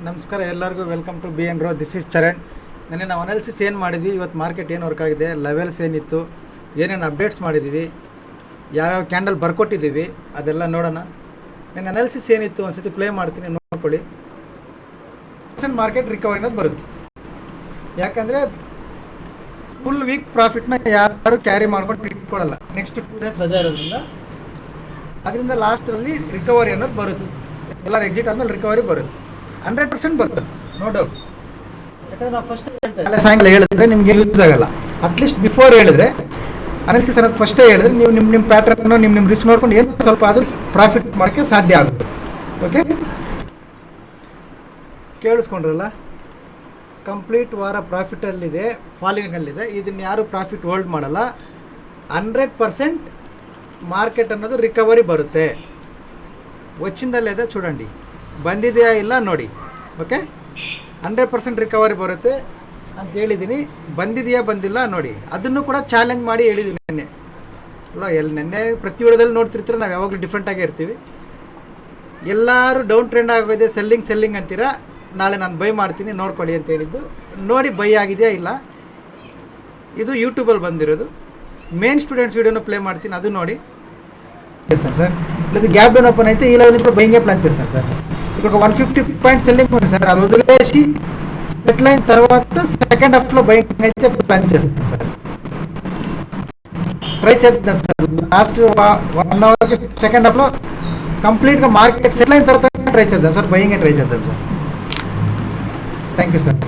ನಮಸ್ಕಾರ ಎಲ್ಲರಿಗೂ welcome to B N ರೋ. This is Charan. ನೆನ್ನೆ ನಾವು ಅನಾಲಿಸಿಸ್ ಏನು ಮಾಡಿದ್ವಿ, ಇವತ್ತು ಮಾರ್ಕೆಟ್ ಏನು ವರ್ಕ್ ಆಗಿದೆ, ಲೆವೆಲ್ಸ್ ಏನಿತ್ತು, ಏನೇನು ಅಪ್ಡೇಟ್ಸ್ ಮಾಡಿದ್ದೀವಿ, ಯಾವ್ಯಾವ ಕ್ಯಾಂಡಲ್ ಬರ್ಕೊಟ್ಟಿದ್ದೀವಿ ಅದೆಲ್ಲ ನೋಡೋಣ. ನನ್ನ ಅನಾಲಿಸಿಸ್ ಏನಿತ್ತು ಒಂದ್ಸತಿ ಪ್ಲೇ ಮಾಡ್ತೀನಿ, ನೋಡ್ಕೊಳ್ಳಿ. ಮಾರ್ಕೆಟ್ ರಿಕವರಿ ಅನ್ನೋದು ಬರುತ್ತೆ. ಯಾಕಂದರೆ ಫುಲ್ ವೀಕ್ ಪ್ರಾಫಿಟ್ನ ಯಾರು ಕ್ಯಾರಿ ಮಾಡ್ಕೊಂಡು ಇಟ್ಕೊಳ್ಳಲ್ಲ. ನೆಕ್ಸ್ಟ್ 2 ಡೇಸ್ ರಜಾ ಇರೋದ್ರಿಂದ ಅದರಿಂದ ಲಾಸ್ಟಲ್ಲಿ ರಿಕವರಿ ಅನ್ನೋದು ಬರುತ್ತೆ. ಎಲ್ಲರೂ ಎಕ್ಸಿಟ್ ಆದಮೇಲೆ ರಿಕವರಿ ಬರುತ್ತೆ. 100% ಬರ್ತದೆ, ನೋ ಡೌಟ್. ಯಾಕಂದರೆ ನಾವು ಫಸ್ಟ್ ಹೇಳ್ತೇವೆ ಸಾಯಂಕಾಲ ಹೇಳಿದ್ರೆ ನಿಮಗೆ ಯೂಸ್ ಆಗಲ್ಲ. ಅಟ್ಲೀಸ್ಟ್ ಬಿಫೋರ್ ಹೇಳಿದ್ರೆ, ಅನಾಲಿಸಿಸ್ ಅನ್ನೋದು ಫಸ್ಟೇ ಹೇಳಿದ್ರೆ ನೀವು ನಿಮ್ಮ ಪ್ಯಾಟ್ರನ್ನು ನಿಮ್ಮ ರಿಸ್ಕ್ ನೋಡ್ಕೊಂಡು ಏನು ಸ್ವಲ್ಪ ಆದರೂ ಪ್ರಾಫಿಟ್ ಮಾಡೋಕ್ಕೆ ಸಾಧ್ಯ ಆಗುತ್ತೆ. ಓಕೆ, ಕೇಳಿಸ್ಕೊಂಡ್ರಲ್ಲ. ಕಂಪ್ಲೀಟ್ ವಾರ ಪ್ರಾಫಿಟಲ್ಲಿದೆ, ಫಾಲಿಂಗಲ್ಲಿದೆ. ಇದನ್ನು ಯಾರು ಪ್ರಾಫಿಟ್ ಹೋಲ್ಡ್ ಮಾಡಲ್ಲ. 100% ಮಾರ್ಕೆಟ್ ಅನ್ನೋದು ರಿಕವರಿ ಬರುತ್ತೆ. ವಚ್ಚಿಂದಲ್ಲಿದೆ చూడండి, ಬಂದಿದೆಯಾ ಇಲ್ಲ ನೋಡಿ. ಓಕೆ, 100% ರಿಕವರಿ ಬರುತ್ತೆ ಅಂತ ಹೇಳಿದ್ದೀನಿ. ಬಂದಿದೆಯಾ ಬಂದಿಲ್ಲ ನೋಡಿ. ಅದನ್ನು ಕೂಡ ಚಾಲೆಂಜ್ ಮಾಡಿ ಹೇಳಿದ್ವಿ ನೆನ್ನೆ ಅಲ್ಲ. ನೆನ್ನೆ ಪ್ರತಿ ವಿಡಿಯೋದಲ್ಲಿ ನೋಡ್ತಿರ್ತೀರ, ನಾವು ಯಾವಾಗಲೂ ಡಿಫ್ರೆಂಟಾಗೇ ಇರ್ತೀವಿ. ಎಲ್ಲರೂ ಡೌನ್ ಟ್ರೆಂಡ್ ಆಗೋಗಿದೆ, ಸೆಲ್ಲಿಂಗ್ ಅಂತೀರಾ. ನಾಳೆ ನಾನು ಬೈ ಮಾಡ್ತೀನಿ ನೋಡ್ಕೊಳ್ಳಿ ಅಂತ ಹೇಳಿದ್ದು. ನೋಡಿ ಬೈ ಆಗಿದೆಯಾ ಇಲ್ಲ. ಇದು ಯೂಟ್ಯೂಬಲ್ಲಿ ಬಂದಿರೋದು. ಮೇನ್ ಸ್ಟೂಡೆಂಟ್ಸ್ ವೀಡಿಯೋನ ಪ್ಲೇ ಮಾಡ್ತೀನಿ, ಅದು ನೋಡಿ చేస్తాను సార్. లేదా గ్యాప్ డౌన్ ఓపెన్ అయితే ఈ లెవెల్ ఇప్పుడు బయింగే ప్లాన్ చేస్తాను సార్. ఇప్పుడు 150 పాయింట్ సెల్లింగ్ ఉంది సార్, అది వదిలేసి సెటిల్ అయిన తర్వాత సెకండ్ హాఫ్లో బయింగ్ అయితే ప్లాన్ చేస్తాను సార్. ట్రై చేద్దాం సార్. లాస్ట్ 1 అవర్కి సెకండ్ హాఫ్లో కంప్లీట్గా మార్కెట్ సెటిల్ అయిన తర్వాత ట్రై చేద్దాం సార్, బయింగే ట్రై చేద్దాం సార్. Thank you sir.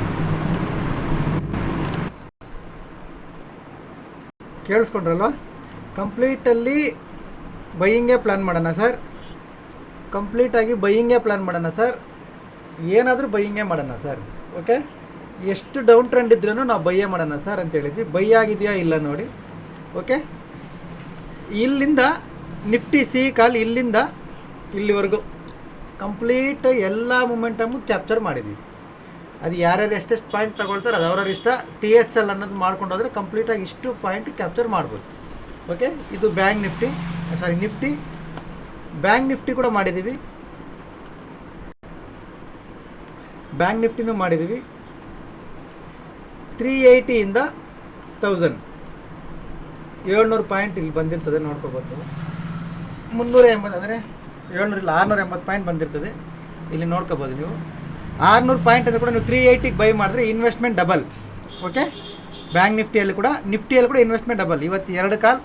ಕೇಳಿಸ್ಕೊಂಡ್ರಲ್ವ? ಕಂಪ್ಲೀಟಲ್ಲಿ ಬೈಯಿಂಗೇ ಪ್ಲ್ಯಾನ್ ಮಾಡೋಣ ಸರ್. ಕಂಪ್ಲೀಟಾಗಿ ಬೈಯಿಂಗೇ ಪ್ಲ್ಯಾನ್ ಮಾಡೋಣ ಸರ್. ಏನಾದರೂ ಬೈಯಿಂಗೇ ಮಾಡೋಣ ಸರ್. ಓಕೆ, ಎಷ್ಟು ಡೌನ್ ಟ್ರೆಂಡ್ ಇದ್ರೂ ನಾವು ಬೈಯೇ ಮಾಡೋಣ ಸರ್ ಅಂತ ಹೇಳಿದ್ವಿ. ಬೈ ಆಗಿದೆಯಾ ಇಲ್ಲ ನೋಡಿ. ಓಕೆ, ಇಲ್ಲಿಂದ ನಿಫ್ಟಿ ಸಿ ಕಾಲ್ ಇಲ್ಲಿಂದ ಇಲ್ಲಿವರೆಗೂ ಕಂಪ್ಲೀಟ್ ಎಲ್ಲ ಮೂಮೆಂಟಮು ಕ್ಯಾಪ್ಚರ್ ಮಾಡಿದ್ವಿ. ಅದು ಯಾರ್ಯಾರು ಎಷ್ಟೆಷ್ಟು ಪಾಯಿಂಟ್ ತಗೊಳ್ತಾರೆ ಅದು ಅವರವ್ರ ಇಷ್ಟ. TSL ಅನ್ನೋದು ಮಾಡ್ಕೊಂಡೋದ್ರೆ ಕಂಪ್ಲೀಟಾಗಿ ಇಷ್ಟು ಪಾಯಿಂಟ್ ಕ್ಯಾಪ್ಚರ್ ಮಾಡ್ಬೋದು. ಓಕೆ, ಇದು ನಿಫ್ಟಿ ಬ್ಯಾಂಕ್ ನಿಫ್ಟಿ ಕೂಡ ಮಾಡಿದ್ದೀವಿ. ಬ್ಯಾಂಕ್ ನಿಫ್ಟಿನೂ ಮಾಡಿದ್ದೀವಿ. 380ಇಂದ 1000 700 ಪಾಯಿಂಟ್ ಇಲ್ಲಿ ಬಂದಿರ್ತದೆ, ನೋಡ್ಕೋಬೋದು. 380 ಅಂದರೆ 700 ಇಲ್ಲ 680 ಪಾಯಿಂಟ್ ಬಂದಿರ್ತದೆ, ಇಲ್ಲಿ ನೋಡ್ಕೋಬೋದು ನೀವು. 600 ಪಾಯಿಂಟ್ ಅಂದರೆ ಕೂಡ ನೀವು 380ಗೆ ಬೈ ಮಾಡಿದ್ರೆ ಇನ್ವೆಸ್ಟ್ಮೆಂಟ್ ಡಬಲ್. ಓಕೆ, ಬ್ಯಾಂಕ್ ನಿಫ್ಟಿಯಲ್ಲಿ ಕೂಡ ಇನ್ವೆಸ್ಟ್ಮೆಂಟ್ ಡಬಲ್. ಇವತ್ತು 2 ಕಾಲ್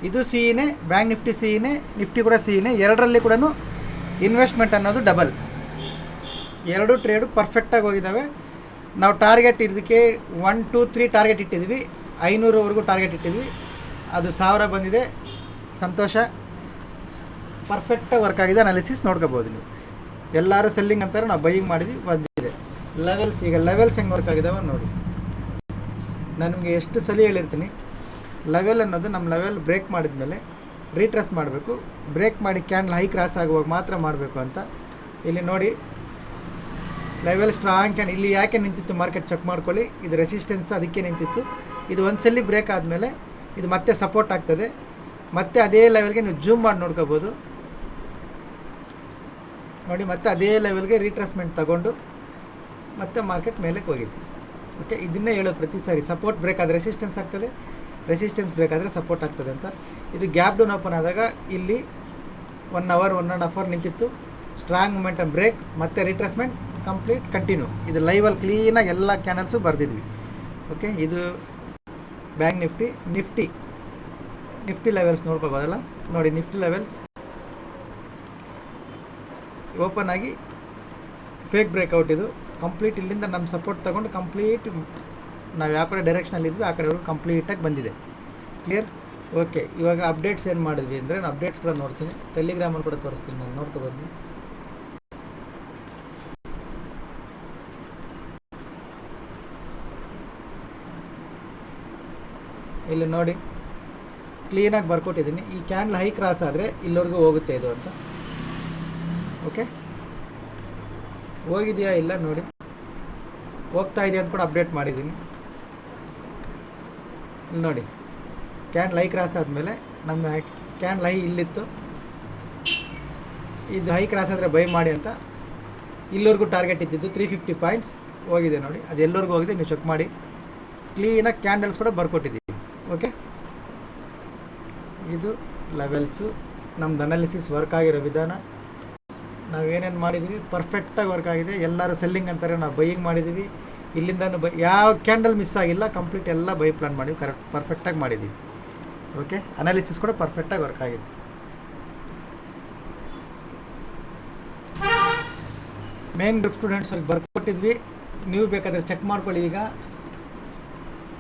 ಇದು ಸಿಇನೇ, ಬ್ಯಾಂಕ್ ನಿಫ್ಟಿ ಸಿಇನೇ, ನಿಫ್ಟಿ ಕೂಡ ಸಿಇನೇ. ಎರಡರಲ್ಲಿ ಕೂಡ ಇನ್ವೆಸ್ಟ್ಮೆಂಟ್ ಅನ್ನೋದು ಡಬಲ್. 2 ಟ್ರೇಡು ಪರ್ಫೆಕ್ಟಾಗಿ ಹೋಗಿದ್ದಾವೆ. ನಾವು ಟಾರ್ಗೆಟ್ ಇದಕ್ಕೆ 1 2 3 ಟಾರ್ಗೆಟ್ ಇಟ್ಟಿದ್ವಿ. 500ವರೆಗೂ ಟಾರ್ಗೆಟ್ ಇಟ್ಟಿದ್ವಿ, ಅದು 1000 ಬಂದಿದೆ. ಸಂತೋಷ, ಪರ್ಫೆಕ್ಟಾಗಿ ವರ್ಕ್ ಆಗಿದೆ. ಅನಾಲಿಸಿಸ್ ನೋಡ್ಕೋಬೋದು ನೀವು. ಎಲ್ಲರೂ ಸೆಲ್ಲಿಂಗ್ ಅಂತಾರೆ, ನಾವು ಬೈಯಿಂಗ್ ಮಾಡಿದ್ವಿ, ಬಂದಿದೆ. ಲೆವೆಲ್ಸ್, ಈಗ ಲೆವೆಲ್ಸ್ ಹೆಂಗೆ ವರ್ಕ್ ಆಗಿದ್ದಾವೆ ನೋಡಿ. ನಾನು ನಿಮಗೆ ಎಷ್ಟು ಸಲ ಹೇಳಿರ್ತೀನಿ, ಲೆವೆಲ್ ಅನ್ನೋದು ನಮ್ಮ ಲೆವೆಲ್ ಬ್ರೇಕ್ ಮಾಡಿದ ಮೇಲೆ ರೀಟ್ರೆಸ್ ಮಾಡಬೇಕು. ಬ್ರೇಕ್ ಮಾಡಿ ಕ್ಯಾಂಡಲ್ ಹೈ ಕ್ರಾಸ್ ಆಗುವಾಗ ಮಾತ್ರ ಮಾಡಬೇಕು ಅಂತ. ಇಲ್ಲಿ ನೋಡಿ, ಲೆವೆಲ್ ಸ್ಟ್ರಾಂಗ್ ಕ್ಯಾಂಡಲ್ ಇಲ್ಲಿ ಯಾಕೆ ನಿಂತಿತ್ತು ಮಾರ್ಕೆಟ್ ಚೆಕ್ ಮಾಡ್ಕೊಳ್ಳಿ. ಇದು ರೆಸಿಸ್ಟೆನ್ಸ್, ಅದಕ್ಕೆ ನಿಂತಿತ್ತು. ಇದು ಒಂದು ಸಲ ಬ್ರೇಕ್ ಆದಮೇಲೆ ಇದು ಮತ್ತೆ ಸಪೋರ್ಟ್ ಆಗ್ತದೆ. ಮತ್ತೆ ಅದೇ ಲೆವೆಲ್ಗೆ ನೀವು ಜೂಮ್ ಮಾಡಿ ನೋಡ್ಕೋಬೋದು ನೋಡಿ. ಮತ್ತೆ ಅದೇ ಲೆವೆಲ್ಗೆ ರೀಟ್ರೇಸ್ಮೆಂಟ್ ತಗೊಂಡು ಮತ್ತೆ ಮಾರ್ಕೆಟ್ ಮೇಲಕ್ಕೆ ಹೋಗಿದೆ. ಓಕೆ, ಇದನ್ನೇ ಹೇಳೋದು ಪ್ರತಿ ಸಾರಿ. ಸಪೋರ್ಟ್ ಬ್ರೇಕ್ ಆದರೆ ರೆಸಿಸ್ಟೆನ್ಸ್ ಆಗ್ತದೆ, ರೆಸಿಸ್ಟೆನ್ಸ್ ಬ್ರೇಕ್ ಆದರೆ ಸಪೋರ್ಟ್ ಆಗ್ತದೆ ಅಂತ. ಇದು ಗ್ಯಾಪ್ ಡೌನ್ ಓಪನ್ ಆದಾಗ ಇಲ್ಲಿ 1 ಅವರ್ 1.5 ಅವರ್ ನಿಂತಿತ್ತು. ಸ್ಟ್ರಾಂಗ್ ಮೂಮೆಂಟಮ್ ಬ್ರೇಕ್, ಮತ್ತೆ ರೀಟ್ರೇಸ್ಮೆಂಟ್ ಕಂಪ್ಲೀಟ್ ಕಂಟಿನ್ಯೂ. ಇದು ಲೈವಲ್ಲಿ ಕ್ಲೀನಾಗಿ ಎಲ್ಲ ಕ್ಯಾನಲ್ಸು ಬರೆದಿದ್ವಿ. ಓಕೆ, ಇದು ಬ್ಯಾಂಕ್ ನಿಫ್ಟಿ ಲೆವೆಲ್ಸ್ ನೋಡ್ಕೋಬೋದಲ್ಲ ನೋಡಿ. ನಿಫ್ಟಿ ಲೆವೆಲ್ಸ್ ಓಪನ್ ಆಗಿ ಫೇಕ್ ಬ್ರೇಕ್ಔಟ್. ಇದು ಕಂಪ್ಲೀಟ್ ಇಲ್ಲಿಂದ ನಮ್ಮ ಸಪೋರ್ಟ್ ತೊಗೊಂಡು ಕಂಪ್ಲೀಟ್ ನಾವು ಯಾವ ಕಡೆ ಡೈರೆಕ್ಷನಲ್ಲಿ ಇದ್ವಿ ಆ ಕಡೆವರೆಗೂ ಕಂಪ್ಲೀಟಾಗಿ ಬಂದಿದೆ. ಕ್ಲಿಯರ್? ಓಕೆ, ಇವಾಗ ಅಪ್ಡೇಟ್ಸ್ ಏನು ಮಾಡಿದ್ವಿ ಅಂದರೆ, ನಾನು ಅಪ್ಡೇಟ್ಸ್ ಕೂಡ ನೋಡ್ತೀನಿ, ಟೆಲಿಗ್ರಾಮಲ್ಲಿ ಕೂಡ ತೋರಿಸ್ತೀನಿ. ನಾನು ನೋಡ್ಕೊಬಂದು ಇಲ್ಲಿ ನೋಡಿ, ಕ್ಲೀನಾಗಿ ಬರ್ಕೊಟ್ಟಿದ್ದೀನಿ. ಈ ಕ್ಯಾಂಡಲ್ ಹೈ ಕ್ರಾಸ್ ಆದರೆ ಇಲ್ಲಿವರೆಗೂ ಹೋಗುತ್ತೆ ಇದು ಅಂತ. ಓಕೆ, ಹೋಗಿದೆಯಾ ಇಲ್ಲ ನೋಡಿ. ಹೋಗ್ತಾ ಇದೆಯಾ ಅಂತ ಕೂಡ ಅಪ್ಡೇಟ್ ಮಾಡಿದ್ದೀನಿ. ಇಲ್ಲಿ ನೋಡಿ, ಕ್ಯಾಂಡಲ್ ಹೈ ಕ್ರಾಸ್ ಆದಮೇಲೆ ನಮ್ಮ ಕ್ಯಾಂಡಲ್ ಹೈ ಇಲ್ಲಿತ್ತು. ಇದು ಹೈ ಕ್ರಾಸ್ ಆದರೆ ಬೈ ಮಾಡಿ ಅಂತ ಇಲ್ಲಿವರೆಗೂ ಟಾರ್ಗೆಟ್ ಇದ್ದಿದ್ದು 350 ಪಾಯಿಂಟ್ಸ್ ಹೋಗಿದೆ ನೋಡಿ, ಅದು ಎಲ್ಲರಿಗೂ ಹೋಗಿದೆ, ನೀವು ಚೆಕ್ ಮಾಡಿ. ಕ್ಲೀನಾಗಿ ಕ್ಯಾಂಡಲ್ಸ್ ಕೂಡ ಬರ್ಕೊಟ್ಟಿದ್ದೀವಿ. ಓಕೆ, ಇದು ಲೆವೆಲ್ಸು. ನಮ್ದು ಅನಾಲಿಸಿಸ್ ವರ್ಕ್ ಆಗಿರೋ ವಿಧಾನ, ನಾವೇನೇನು ಮಾಡಿದ್ದೀವಿ ಪರ್ಫೆಕ್ಟಾಗಿ ವರ್ಕ್ ಆಗಿದೆ. ಎಲ್ಲರೂ ಸೆಲ್ಲಿಂಗ್ ಅಂತಾರೆ, ನಾವು ಬೈಯಿಂಗ್ ಮಾಡಿದ್ದೀವಿ. ಇಲ್ಲಿಂದ ಯಾವ ಕ್ಯಾಂಡಲ್ ಮಿಸ್ ಆಗಿಲ್ಲ, ಕಂಪ್ಲೀಟ್ ಎಲ್ಲ ಬೈ ಪ್ಲಾನ್ ಮಾಡಿದ್ವಿ, ಕರೆಕ್ಟ್ ಪರ್ಫೆಕ್ಟಾಗಿ ಮಾಡಿದ್ದೀವಿ. ಓಕೆ, ಅನಾಲಿಸಿಸ್ ಕೂಡ ಪರ್ಫೆಕ್ಟಾಗಿ ವರ್ಕ್ ಆಗಿದೆ. ಮೇನ್ ಗ್ರೂಪ್ ಸ್ಟೂಡೆಂಟ್ಸ್ಗೆ ಬರ್ಕೊಟ್ಟಿದ್ವಿ, ನೀವು ಬೇಕಾದರೆ ಚೆಕ್ ಮಾಡ್ಕೊಳ್ಳಿ. ಈಗ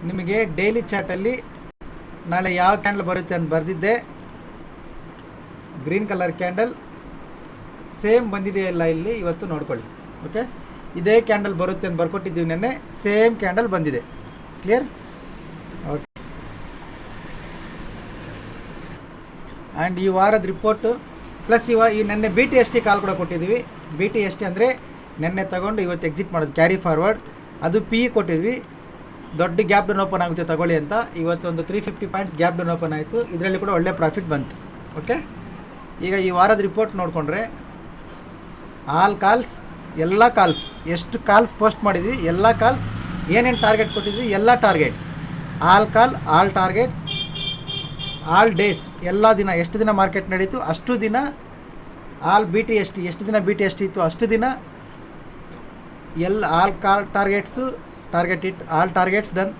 ನಿಮಗೆ ಡೈಲಿ ಚಾಟಲ್ಲಿ ನಾಳೆ ಯಾವ ಕ್ಯಾಂಡಲ್ ಬರುತ್ತೆ ಅಂತ ಬರೆದಿದ್ದೆ. ಗ್ರೀನ್ ಕಲರ್ ಕ್ಯಾಂಡಲ್ ಸೇಮ್ ಬಂದಿದೆಯಲ್ಲ ಇಲ್ಲಿ, ಇವತ್ತು ನೋಡ್ಕೊಳ್ಳಿ. ಓಕೆ, ಇದೇ ಕ್ಯಾಂಡಲ್ ಬರುತ್ತೆ ಅಂತ ಬರ್ಕೊಟ್ಟಿದ್ದೀವಿ ನೆನ್ನೆ, ಸೇಮ್ ಕ್ಯಾಂಡಲ್ ಬಂದಿದೆ. ಕ್ಲಿಯರ್? ಓಕೆ, ಆ್ಯಂಡ್ ಈ ವಾರದ ರಿಪೋರ್ಟು ಪ್ಲಸ್ ಈ ನೆನ್ನೆ BTST ಕಾಲ್ ಕೂಡ ಕೊಟ್ಟಿದ್ದೀವಿ. BTST ಅಂದರೆ ನೆನ್ನೆ ತಗೊಂಡು ಇವತ್ತು ಎಕ್ಸಿಟ್ ಮಾಡೋದು, ಕ್ಯಾರಿ ಫಾರ್ವರ್ಡ್. ಅದು PE ಕೊಟ್ಟಿದ್ವಿ, ದೊಡ್ಡ ಗ್ಯಾಪ್ ಡೌನ್ ಓಪನ್ ಆಗುತ್ತೆ ತಗೊಳ್ಳಿ ಅಂತ. ಇವತ್ತು ಒಂದು 350 ಪಾಯಿಂಟ್ಸ್ ಗ್ಯಾಪ್ ಡೌನ್ ಓಪನ್ ಆಯಿತು, ಇದರಲ್ಲಿ ಕೂಡ ಒಳ್ಳೆ ಪ್ರಾಫಿಟ್ ಬಂತು. ಓಕೆ, ಈಗ ಈ ವಾರದ ರಿಪೋರ್ಟ್ ನೋಡಿಕೊಂಡ್ರೆ ಆಲ್ ಕಾಲ್ಸ್, ಎಲ್ಲ ಕಾಲ್ಸ್, ಎಷ್ಟು ಕಾಲ್ಸ್ ಪೋಸ್ಟ್ ಮಾಡಿದ್ವಿ, ಎಲ್ಲ ಕಾಲ್ಸ್ ಏನೇನು ಟಾರ್ಗೆಟ್ ಕೊಟ್ಟಿದ್ವಿ, ಎಲ್ಲ ಟಾರ್ಗೆಟ್ಸ್, ಆಲ್ ಕಾಲ್, ಆಲ್ ಟಾರ್ಗೆಟ್ಸ್, ಆಲ್ ಡೇಸ್, ಎಲ್ಲ ದಿನ ಎಷ್ಟು ದಿನ ಮಾರ್ಕೆಟ್ ನಡೀತು ಅಷ್ಟು ದಿನ. ಆಲ್ BTST ಎಷ್ಟು ದಿನ BTST ಇತ್ತು ಅಷ್ಟು ದಿನ. All call targets, target it, all targets done.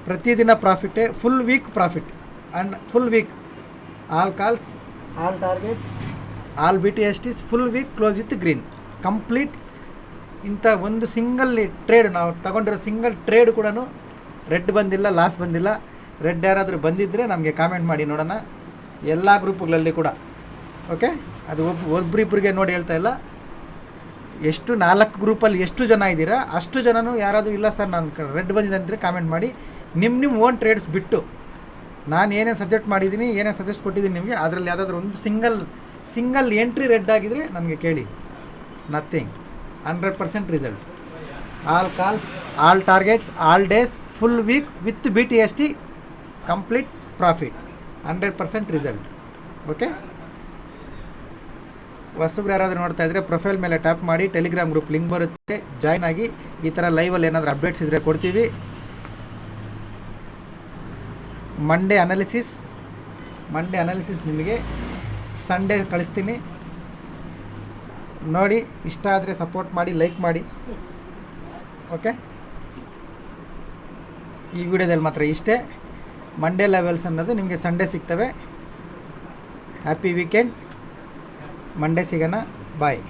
ಪ್ರತಿದಿನ ಪ್ರಾಫಿಟ್ಟೇ, full week profit and full week all calls, all targets, all BTSTs, full week close with green complete. ಇಂಥ ಒಂದು ಸಿಂಗಲ್ ಟ್ರೇಡ್, ನಾವು ತಗೊಂಡಿರೋ ಸಿಂಗಲ್ ಟ್ರೇಡ್ ಕೂಡ ರೆಡ್ ಬಂದಿಲ್ಲ, loss ಬಂದಿಲ್ಲ. Red ಯಾರಾದರೂ ಬಂದಿದ್ದರೆ ನಮಗೆ ಕಾಮೆಂಟ್ ಮಾಡಿ ನೋಡೋಣ, ಎಲ್ಲ ಗ್ರೂಪ್ಗಳಲ್ಲಿ ಕೂಡ. ಓಕೆ, ಅದು ಒಬ್ಬರಿಬ್ಬರಿಗೆ ನೋಡಿ ಹೇಳ್ತಾ ಇಲ್ಲ, ಎಷ್ಟು 4 ಗ್ರೂಪಲ್ಲಿ ಎಷ್ಟು ಜನ ಇದ್ದೀರಾ ಅಷ್ಟು ಜನನೂ ಯಾರಾದರೂ ಇಲ್ಲ ಸರ್ ನಾನು ರೆಡ್ ಬಂದಿದೆ ಅಂದರೆ ಕಾಮೆಂಟ್ ಮಾಡಿ. ನಿಮ್ಮ ಓನ್ ಟ್ರೇಡ್ಸ್ ಬಿಟ್ಟು ನಾನು ಏನೇನು ಸಜೆಸ್ಟ್ ಮಾಡಿದ್ದೀನಿ, ಏನೇನು ಸಜೆಸ್ಟ್ ಕೊಟ್ಟಿದ್ದೀನಿ ನಿಮಗೆ, ಅದರಲ್ಲಿ ಯಾವುದಾದ್ರೂ ಒಂದು ಸಿಂಗಲ್ ಎಂಟ್ರಿ ರೆಡ್ ಆಗಿದರೆ ನನಗೆ ಕೇಳಿ. Nothing, 100% result. All calls, all targets, all days, full week with BTST, complete profit, 100% result. Okay, ಹೊಸಬ್ರು ಯಾರಾದರೂ ನೋಡ್ತಾ ಇದ್ದರೆ ಪ್ರೊಫೈಲ್ ಮೇಲೆ ಟ್ಯಾಪ್ ಮಾಡಿ, ಟೆಲಿಗ್ರಾಮ್ ಗ್ರೂಪ್ ಲಿಂಕ್ ಬರುತ್ತೆ, ಜಾಯ್ನ್ ಆಗಿ. ಈ ಥರ ಲೈವಲ್ಲಿ ಏನಾದರೂ ಅಪ್ಡೇಟ್ಸ್ ಇದ್ದರೆ ಕೊಡ್ತೀವಿ. ಮಂಡೇ ಅನಾಲಿಸಿಸ್ ನಿಮಗೆ ಸಂಡೇ ಕಳಿಸ್ತೀನಿ ನೋಡಿ. ಇಷ್ಟ ಆದರೆ ಸಪೋರ್ಟ್ ಮಾಡಿ, ಲೈಕ್ ಮಾಡಿ. ಓಕೆ, ಈ ವಿಡಿಯೋದಲ್ಲಿ ಮಾತ್ರ ಇಷ್ಟೇ. ಮಂಡೇ ಲೆವೆಲ್ಸ್ ಅನ್ನೋದು ನಿಮಗೆ ಸಂಡೇ ಸಿಗ್ತವೆ. ಹ್ಯಾಪಿ ವೀಕೆಂಡ್, ಮಂಡೇ ಸಿಗೋಣ, ಬಾಯ್.